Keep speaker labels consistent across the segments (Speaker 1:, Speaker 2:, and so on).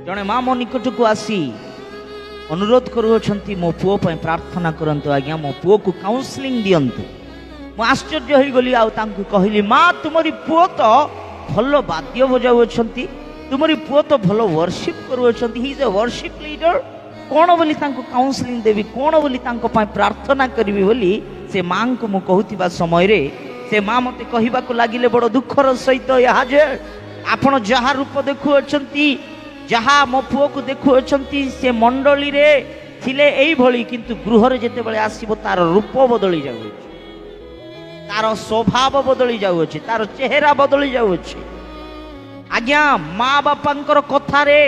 Speaker 1: जड़े माँ मो निकट को आसी अनुरोध करुँच मो पुओ प्रार्थना करंतु आज्ञा मो पुओ को काउंसलिंग दियंतु। मु आश्चर्य हो गली आउ कहली माँ तुमरी पुओ तो भल वाद्य बजाऊँच तुमरी पुओ तो भल वर्शिप करुँच he is a worship leader कौन बोली काउंसलिंग देवी कौन बोली प्रार्थना करी बोली से माँ को मु कहूथिबा समय रे से माँ मते कहबा को लागिले बड़ दुखर सहित यहाँ जे आपण जहाँ रूप देखुअछंती जहाँ मो पुओ को देखुअछंती से मंडली रे थिले एई भली किंतु गृह रे जेते बेले आसीबो तार रूप बदली जाउछि तार स्वभाव बदली जाउछि तार चेहरा बदली जाउछि। आज्ञा माँ बापांकर कथा रे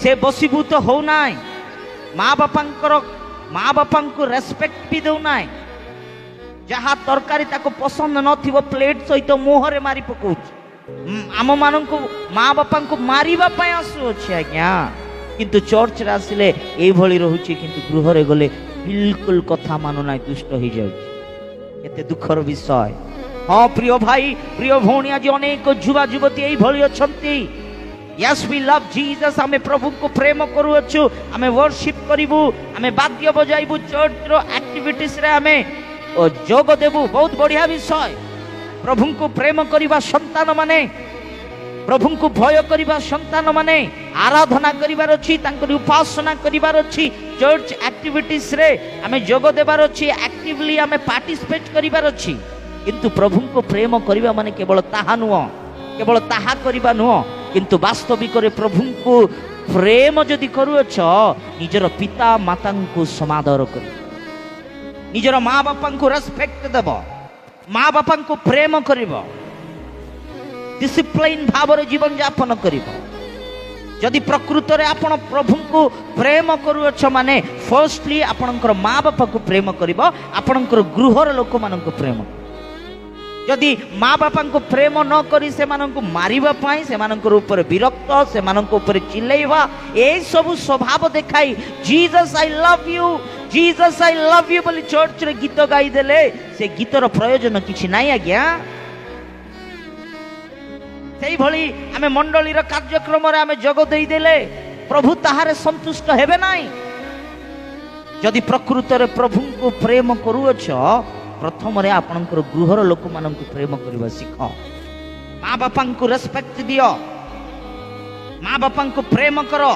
Speaker 1: से बसीभूत हो नाय माँ बापा को रेस्पेक्ट भी दौ नाय जहाँ तरकारी ताको पसंद नथिबो प्लेट सहित मुहरे मारी पकाउछि आम मान माँ बापा को मारिबा पय आसुछि आज्ञा किंतु चर्च रे आसिले एई भली रहुछि किंतु गृह रे गले बिल्कुल कथा मानु नाय दुष्ट हो जाउछि केते दुखर विषय। हाँ प्रिय भाई प्रिय भौणी आज अनेक युवा युवती एई भली अछंती यस वी लव जीसस आमे प्रभु को प्रेम करूछु आमे वर्शिप करिवु आमे वाद्य बजाइबु चर्च रो एक्टिविटीज रे आमे जोग देबु बहुत बढ़िया विषय। प्रभु को प्रेम करिबा संतान माने प्रभु को भय करिबा संतान माने आराधना करिबार अछि तांकर उपासना करिबार अछि चर्च एक्टिविटीज रे आमे जोग देबार अछि एक्टिवली आमे पार्टिसिपेट करिबार अछि किंतु प्रभु को प्रेम करिबा माने केवल ताहा नुह केवल ताहा करिबा नुह किंतु वास्तविक रे प्रभु को प्रेम जदि करूछ निजर पिता माता को समादर कर निजर माँ बापा को रेस्पेक्ट देव माँ बापा को प्रेम करिब डिसिप्लिन भाव रे जीवन यापन करिब जदि प्रकृत रे आपण प्रभु को प्रेम करूछ माने फर्स्टली आपणकर माँ बापा को प्रेम करिब आपणकर गृहर लोक मान को प्रेम जदि माँ बापा को प्रेम न करी से माननको मारिबा पाई से मानकर ऊपर विरक्त से माननको ऊपर चिल्लाइबा ए सब स्वभाव देखाई जीसस आई लव यू बोली चर्च रे गीत गाई देले से गीतर प्रयोजन किछि नाही आज्ञा। सेई भली आमे मंडली रो कार्यक्रम रे आमे जोग देई देले प्रभु ताहारे संतुष्ट हेबे नाही जदि प्रकृत रे प्रभु को प्रेम करूछ प्रथम रे आपणकर गृहर लोक मान को प्रेम करबा सिख माँ बापा को रेस्पेक्ट दियो माँ बापा को प्रेम करो